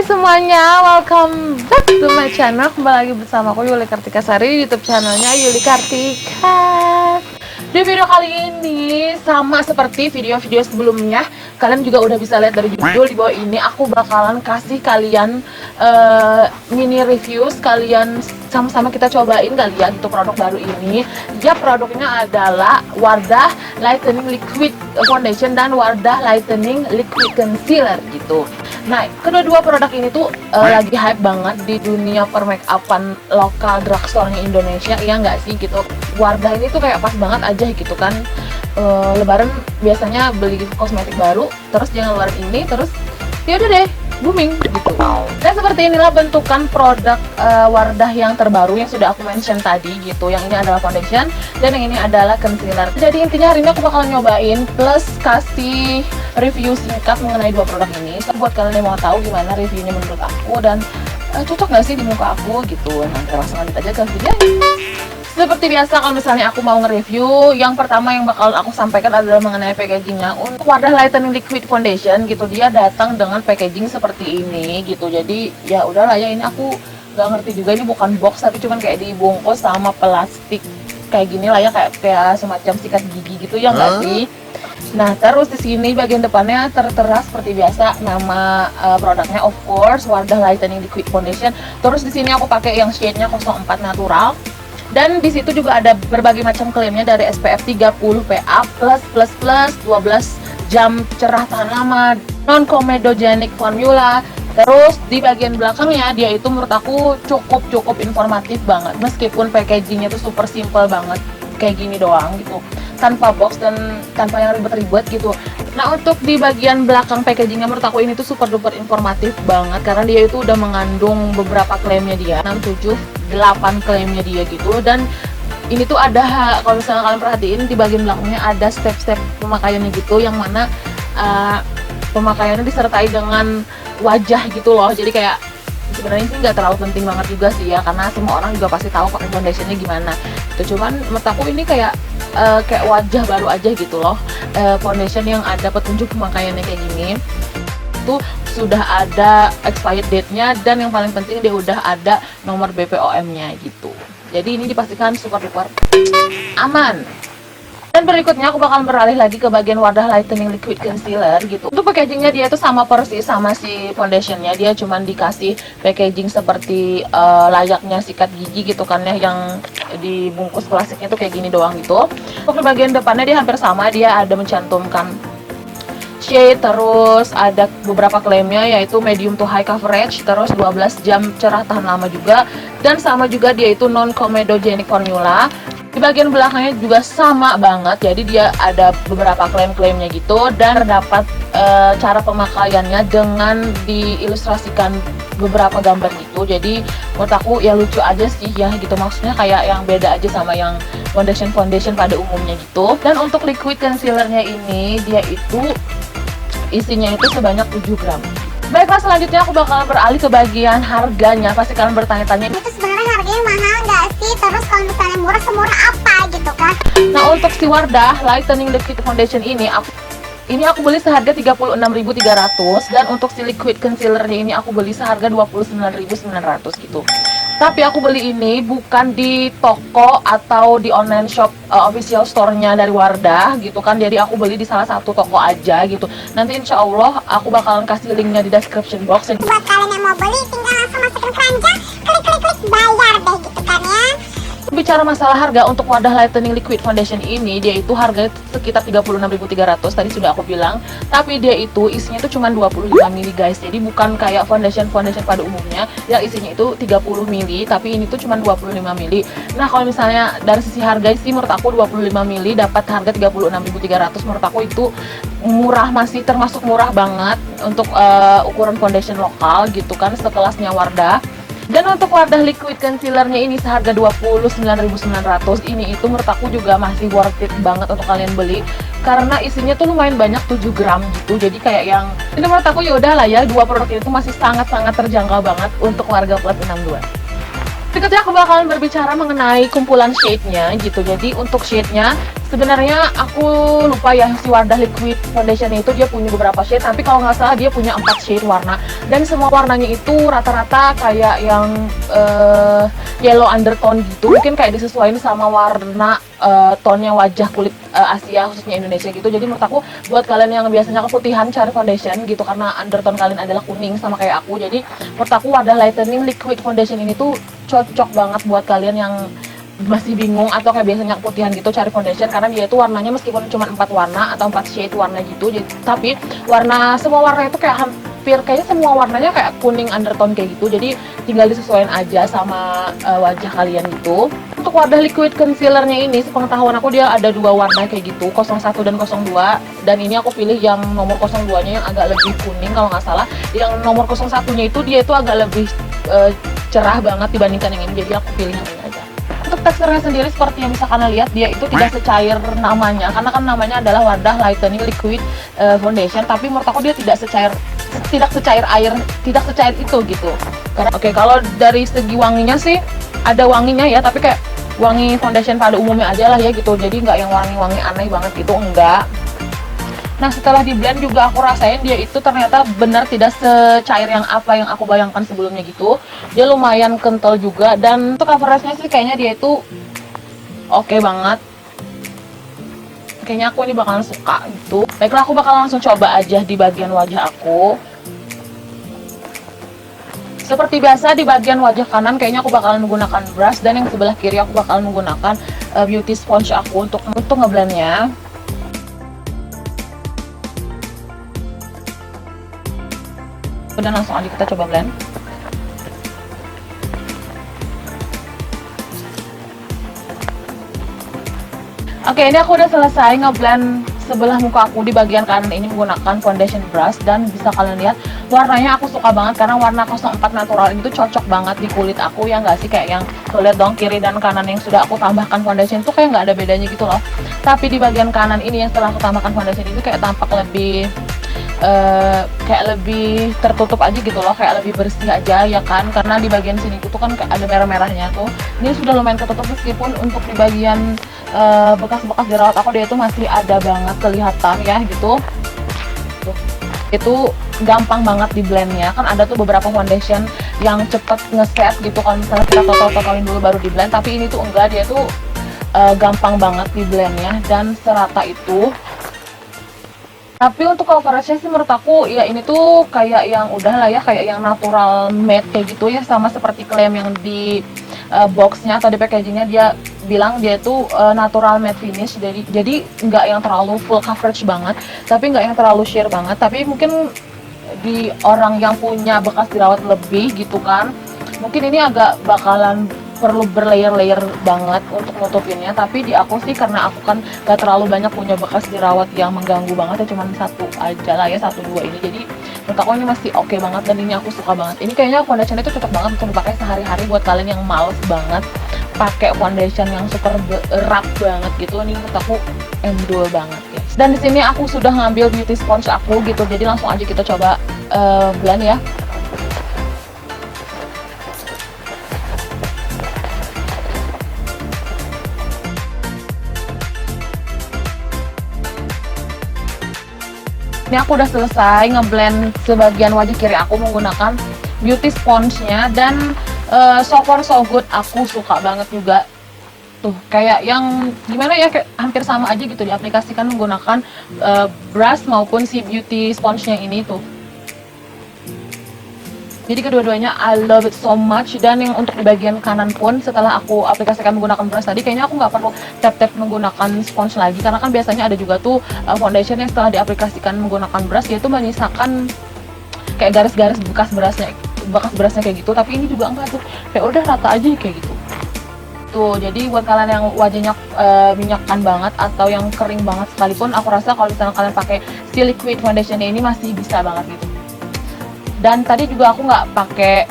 semuanya, welcome back to my channel. Kembali lagi bersama aku Yuli Kartika Sari di YouTube channelnya Yuli Kartika. Di video kali ini sama seperti video-video sebelumnya, kalian juga udah bisa lihat dari judul di bawah ini. Aku bakalan kasih kalian mini review, sekalian sama-sama kita cobain kalian untuk produk baru ini. Ya, produknya adalah Wardah Lightening Liquid Foundation dan Wardah Lightening Liquid Concealer gitu. Nah, kedua-dua produk ini tuh lagi hype banget di dunia permakeupan lokal drugstore-nya Indonesia, ya nggak sih gitu. Wardah ini tuh kayak pas banget aja gitu kan. Lebaran biasanya beli kosmetik baru, terus dia ngeluarin ini, terus ya udah deh booming gitu. Dan seperti inilah bentukan produk Wardah yang terbaru yang sudah aku mention tadi gitu. Yang ini adalah foundation dan yang ini adalah concealer. Jadi intinya hari ini aku bakal nyobain plus kasih review singkat mengenai dua produk ini. So, buat kalian yang mau tahu gimana reviewnya menurut aku dan cocok nggak sih di muka aku gitu. Nah, langsung lanjut aja ke video ini. Seperti biasa, kalau misalnya aku mau nge-review, yang pertama yang bakal aku sampaikan adalah mengenai packagingnya. Untuk Wardah Lightening Liquid Foundation gitu, dia datang dengan packaging seperti ini gitu. Jadi ya udahlah ya, ini aku nggak ngerti juga, ini bukan box tapi cuman kayak dibungkus sama plastik kayak gini lah ya, kayak semacam sikat gigi gitu ya nggak sih? Nah, terus di sini bagian depannya tertera seperti biasa nama produknya, of course Wardah Lightening Liquid Foundation. Terus di sini aku pakai yang shade-nya 04 natural. Dan di situ juga ada berbagai macam klaimnya dari SPF 30 PA+++, 12 jam cerah tahan lama, non-comedogenic formula. Terus di bagian belakangnya dia itu menurut aku cukup informatif banget, meskipun packagingnya tuh super simple banget kayak gini doang gitu, tanpa box dan tanpa yang ribet-ribet gitu. Nah, untuk di bagian belakang packagingnya menurut aku ini tuh super duper informatif banget, karena dia itu udah mengandung beberapa klaimnya dia, 6, 7, 8 klaimnya dia gitu. Dan ini tuh ada, kalau misalnya kalian perhatiin di bagian belakangnya ada step-step pemakaiannya gitu, yang mana pemakaiannya disertai dengan wajah gitu loh. Jadi kayak sebenarnya sih nggak terlalu penting banget juga sih ya, karena semua orang juga pasti tahu pakai foundationnya gimana itu. Cuman menurut aku ini kayak wajah baru aja gitu loh. Foundation yang ada petunjuk pemakaiannya kayak gini itu sudah ada expired date-nya, dan yang paling penting dia udah ada nomor BPOM-nya gitu. Jadi ini dipastikan super duper aman. Dan berikutnya aku bakal beralih lagi ke bagian Wardah Lightening Liquid Concealer gitu. Untuk packagingnya dia itu sama persis sama si foundationnya, dia cuman dikasih packaging seperti layaknya sikat gigi gitu kan ya, yang dibungkus plastiknya tuh kayak gini doang gitu. Untuk bagian depannya dia hampir sama, dia ada mencantumkan shade, terus ada beberapa klaimnya yaitu medium to high coverage, terus 12 jam cerah tahan lama juga, dan sama juga dia itu non-comedogenic formula. Di bagian belakangnya juga sama banget, jadi dia ada beberapa klaim-klaimnya gitu, dan terdapat cara pemakaiannya dengan diilustrasikan beberapa gambar gitu. Jadi menurut aku ya lucu aja sih ya gitu, maksudnya kayak yang beda aja sama yang foundation pada umumnya gitu. Dan untuk liquid concealernya ini dia itu isinya itu sebanyak 7 gram. Baiklah, selanjutnya aku bakal beralih ke bagian harganya. Pasti kalian bertanya-tanya, itu sebenarnya harganya mahal nggak sih? Terus kalau misalnya murah, semurah apa gitu kan? Nah, untuk si Wardah Lightening Liquid Foundation ini aku beli seharga 36.300, dan untuk si liquid concealernya ini aku beli seharga 29.900 gitu. Tapi aku beli ini bukan di toko atau di online shop official store-nya dari Wardah gitu kan. Jadi aku beli di salah satu toko aja gitu. Nanti insya Allah aku bakalan kasih linknya di description box. Buat kalian yang mau beli, tinggal langsung masukin keranjang, klik bayar deh gitu kan ya. Bicara masalah harga, untuk Wardah Lightening Liquid Foundation ini dia itu harganya sekitar 36.300 tadi sudah aku bilang. Tapi dia itu isinya itu cuma 25 ml guys. Jadi bukan kayak foundation pada umumnya yang isinya itu 30 ml, tapi ini tuh cuma 25 ml. Nah, kalau misalnya dari sisi harga sih menurut aku 25 ml dapat harga 36.300, menurut aku itu murah, masih termasuk murah banget untuk ukuran foundation lokal gitu kan, sekelasnya Wardah. Dan untuk Wardah liquid concealernya ini seharga 29.900 ini itu menurut aku juga masih worth it banget untuk kalian beli, karena isinya tuh lumayan banyak, 7 gram gitu. Jadi kayak yang ini menurut aku ya udah lah ya, dua produk ini tuh masih sangat terjangkau banget untuk warga plus 62. Berikutnya aku bakalan berbicara mengenai kumpulan shade-nya gitu. Jadi untuk shade-nya Sebenarnya aku lupa ya si Wardah Liquid Foundation itu dia punya beberapa shade, tapi kalau nggak salah dia punya 4 shade warna, dan semua warnanya itu rata-rata kayak yang yellow undertone gitu, mungkin kayak disesuaikan sama warna tone-nya wajah kulit Asia, khususnya Indonesia gitu. Jadi menurut aku buat kalian yang biasanya keputihan cari foundation gitu, karena undertone kalian adalah kuning sama kayak aku, jadi menurut aku Wardah Lightening Liquid Foundation ini tuh cocok banget buat kalian yang masih bingung atau kayak biasanya keputihan gitu cari foundation, karena dia itu warnanya meskipun cuma 4 warna atau 4 shade warna gitu, tapi semua warna itu kayak kayaknya semua warnanya kayak kuning undertone kayak gitu, jadi tinggal disesuaikan aja sama wajah kalian gitu. Untuk Wardah liquid concealernya ini, sepengetahuan aku dia ada 2 warna kayak gitu, 01 dan 02, dan ini aku pilih yang nomor 02 nya yang agak lebih kuning kalau nggak salah. Yang nomor 01 nya itu dia itu agak lebih cerah banget dibandingkan yang ini, jadi aku pilih yang ini aja. Untuk teksturnya sendiri seperti yang bisa kalian lihat, dia itu tidak secair namanya, karena kan namanya adalah Wardah Lightening Liquid Foundation, tapi menurut aku dia tidak secair air, tidak secair itu gitu. Karena oke, kalau dari segi wanginya sih ada wanginya ya, tapi kayak wangi foundation pada umumnya aja lah ya gitu, jadi nggak yang wangi-wangi aneh banget gitu, enggak. Nah, setelah di blend juga aku rasain dia itu ternyata benar tidak secair yang apa yang aku bayangkan sebelumnya gitu. Dia lumayan kental juga, dan untuk coveragenya sih kayaknya dia itu oke banget. Kayaknya aku ini bakalan suka gitu. Baiklah, aku bakal langsung coba aja di bagian wajah aku. Seperti biasa di bagian wajah kanan kayaknya aku bakalan menggunakan brush, dan yang sebelah kiri aku bakalan menggunakan beauty sponge aku untuk ngeblendnya. Udah, langsung aja kita coba blend. Oke, ini aku udah selesai ngeblend sebelah muka aku di bagian kanan ini menggunakan foundation brush, dan bisa kalian lihat warnanya aku suka banget karena warna 04 natural itu cocok banget di kulit aku, ya nggak sih? Kayak yang tuh lihat dong, kiri dan kanan yang sudah aku tambahkan foundation itu kayak nggak ada bedanya gitu loh. Tapi di bagian kanan ini yang setelah aku tambahkan foundation itu kayak tampak lebih kayak lebih tertutup aja gitu loh, kayak lebih bersih aja ya kan, karena di bagian sini tuh kan kayak ada merah-merahnya tuh. Ini sudah lumayan ketutup, meskipun untuk di bagian bekas-bekas jerawat aku dia itu masih ada banget kelihatan ya gitu. Tuh. Itu gampang banget di blendnya, kan ada tuh beberapa foundation yang cepet ngeset gitu kalau misalnya kita total-totalin dulu baru di blend, tapi ini tuh enggak, dia tuh gampang banget di blendnya dan serata itu. Tapi untuk coveragenya sih menurut aku ya ini tuh kayak yang udah lah ya, kayak yang natural matte kayak gitu ya, sama seperti klaim yang di boxnya atau di packagingnya dia bilang dia tuh natural matte finish, jadi nggak yang terlalu full coverage banget, tapi nggak yang terlalu sheer banget. Tapi mungkin di orang yang punya bekas jerawat lebih gitu kan, mungkin ini agak bakalan perlu berlayer-layer banget untuk nutupinnya. Tapi di aku sih, karena aku kan gak terlalu banyak punya bekas jerawat yang mengganggu banget ya, cuman satu aja lah ya, 1-2 ini, jadi menurut aku ini masih oke banget, dan ini aku suka banget. Ini kayaknya foundation itu cocok banget untuk dipakai sehari-hari buat kalian yang males banget pakai foundation yang super erat banget gitu. Ini menurut aku endul banget guys. Dan di sini aku sudah ngambil beauty sponge aku gitu, jadi langsung aja kita coba blend ya. Ini aku udah selesai ngeblend sebagian wajah kiri aku menggunakan beauty sponge-nya, dan so far so good, aku suka banget juga. Tuh, kayak yang gimana ya, kayak hampir sama aja gitu diaplikasikan menggunakan brush maupun si beauty sponge-nya ini tuh. Jadi kedua-duanya I love it so much. Dan yang untuk di bagian kanan pun, setelah aku aplikasikan menggunakan brush tadi, kayaknya aku nggak perlu tap-tap menggunakan sponge lagi, karena kan biasanya ada juga tuh foundation yang setelah diaplikasikan menggunakan brush dia tuh menyisakan kayak garis-garis bekas brushnya kayak gitu. Tapi ini juga enggak tuh, kayak udah rata aja kayak gitu. Tuh, jadi buat kalian yang wajahnya minyakan banget atau yang kering banget sekalipun, aku rasa kalau misalnya kalian pakai si liquid foundation ini masih bisa banget gitu. Dan tadi juga aku nggak pakai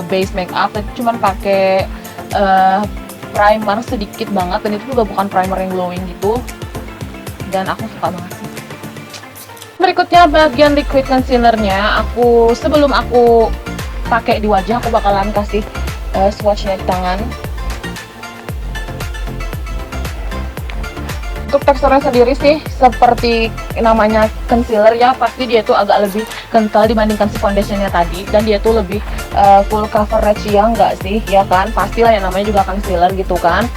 base makeup, tapi cuma pakai primer sedikit banget, dan itu juga bukan primer yang glowing gitu, dan aku suka banget sih. Berikutnya bagian liquid concealernya, sebelum aku pakai di wajah, aku bakalan kasih swatchnya di tangan. Untuk teksturnya sendiri sih seperti namanya concealer ya, pasti dia tuh agak lebih kental dibandingkan si foundationnya tadi, dan dia tuh lebih full coverage ya enggak sih, ya kan? Pastilah yang namanya juga concealer gitu kan.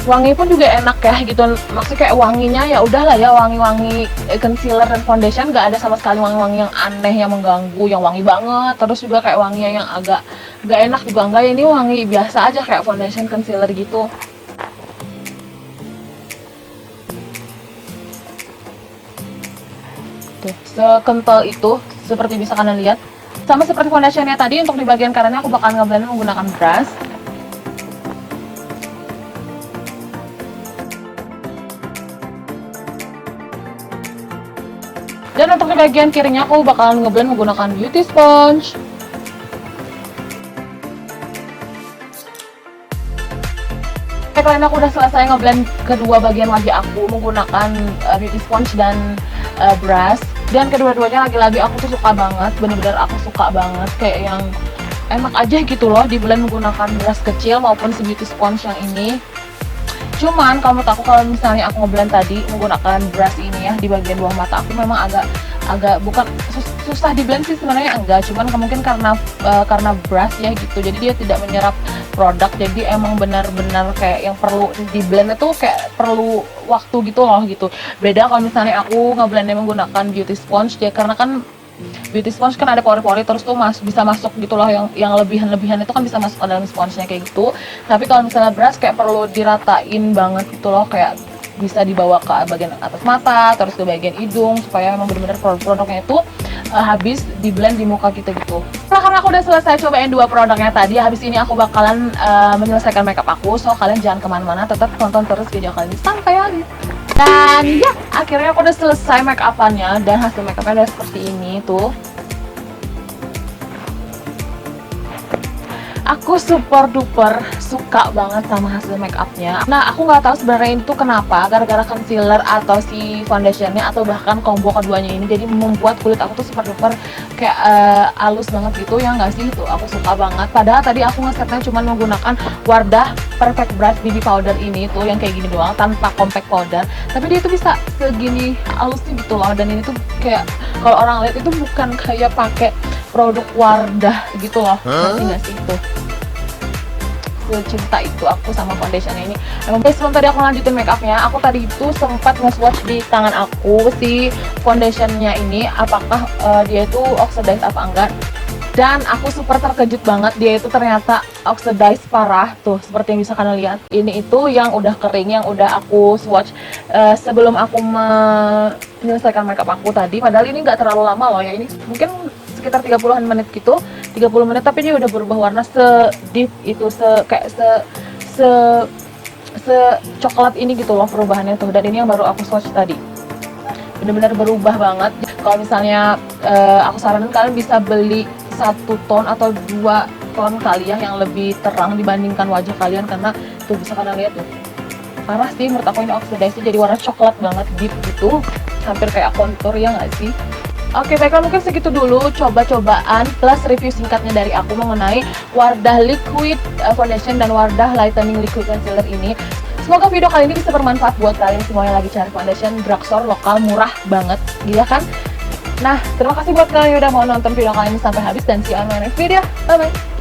Wangi pun juga enak ya gitu, maksudnya kayak wanginya ya udahlah ya, wangi-wangi concealer dan foundation nggak ada sama sekali wangi-wangi yang aneh yang mengganggu, yang wangi banget. Terus juga kayak wanginya yang agak nggak enak juga enggak, ini wangi biasa aja kayak foundation concealer gitu. Tuh, sekental itu seperti bisa kalian lihat. Sama seperti foundationnya tadi, untuk di bagian kanannya aku bakal ngeblend menggunakan brush. Dan untuk di bagian kirinya aku bakalan ngeblend menggunakan beauty sponge. Kalian aku udah selesai ngeblend kedua bagian wajah aku menggunakan beauty sponge dan brush. Dan kedua-duanya lagi-lagi aku tuh suka banget, bener-bener aku suka banget, kayak yang enak aja gitu loh di blend menggunakan brush kecil maupun si beauty sponge yang ini. Cuman kalau menurut aku, kalau misalnya aku ngeblend tadi menggunakan brush ini ya di bagian bawah mata aku, memang agak bukan susah di blend sih sebenarnya, enggak, cuman mungkin karena brush ya gitu, jadi dia tidak menyerap produk, jadi emang benar-benar kayak yang perlu di blend itu kayak perlu waktu gitu loh gitu. Beda kalau misalnya aku ngeblendnya menggunakan beauty sponge ya, karena kan beauty sponge kan ada pori-pori, terus tuh bisa masuk gitu loh, yang lebihan-lebihan itu kan bisa masuk ke dalam sponsenya kayak gitu. Tapi kalau misalnya brush kayak perlu diratain banget gitu loh, kayak bisa dibawa ke bagian atas mata, terus ke bagian hidung, supaya memang benar-benar produknya itu habis di blend di muka kita gitu. Nah, karena aku udah selesai cobain dua produknya tadi, habis ini aku bakalan menyelesaikan makeup aku. So kalian jangan kemana-mana, tetap tonton terus video kali ini sampai habis. Dan ya, akhirnya aku udah selesai make upannya, dan hasil make upnya udah seperti ini tuh. Aku super duper suka banget sama hasil make upnya. Nah, aku nggak tahu sebenarnya itu kenapa, gara-gara concealer atau si foundationnya atau bahkan combo keduanya ini, jadi membuat kulit aku tuh super duper kayak halus banget gitu ya nggak sih. Itu aku suka banget. Padahal tadi aku ngesetnya cuma menggunakan Wardah Perfect Brush BB Powder ini tuh, yang kayak gini doang tanpa compact powder, tapi dia tuh bisa segini halusnya gitu loh. Dan ini tuh kayak kalau orang lihat itu bukan kayak pakai produk Wardah gitu loh, ngerti nggak sih itu? Cinta itu aku sama foundationnya ini. Emang guys, sebelum tadi aku lanjutin make upnya, aku tadi itu sempat nge-swatch di tangan aku si foundationnya ini, apakah dia itu oxidize apa enggak. Dan aku super terkejut banget, dia itu ternyata oxidize parah. Tuh, seperti yang bisa kalian lihat, ini itu yang udah kering, yang udah aku swatch sebelum aku menyelesaikan makeup aku tadi. Padahal ini nggak terlalu lama loh ya, ini mungkin sekitar 30-an menit gitu, 30 menit, tapi ini udah berubah warna se-deep itu, se coklat ini gitu loh perubahannya tuh. Dan ini yang baru aku swatch tadi, bener-bener berubah banget. Kalau misalnya aku saranin kalian bisa beli 1 ton atau 2 ton kali ya, yang lebih terang dibandingkan wajah kalian, karena tuh bisa kalian lihat tuh, parah sih menurut aku ini oxidize jadi warna coklat banget, deep gitu, hampir kayak kontur ya nggak sih. Oke, baiklah, mungkin segitu dulu coba-cobaan plus review singkatnya dari aku mengenai Wardah Liquid Foundation dan Wardah Lightening Liquid Concealer ini. Semoga video kali ini bisa bermanfaat buat kalian semua yang lagi cari foundation drugstore lokal murah banget, gila kan? Nah, terima kasih buat kalian yang udah mau nonton video kali ini sampai habis, dan see you on my next video. Bye-bye!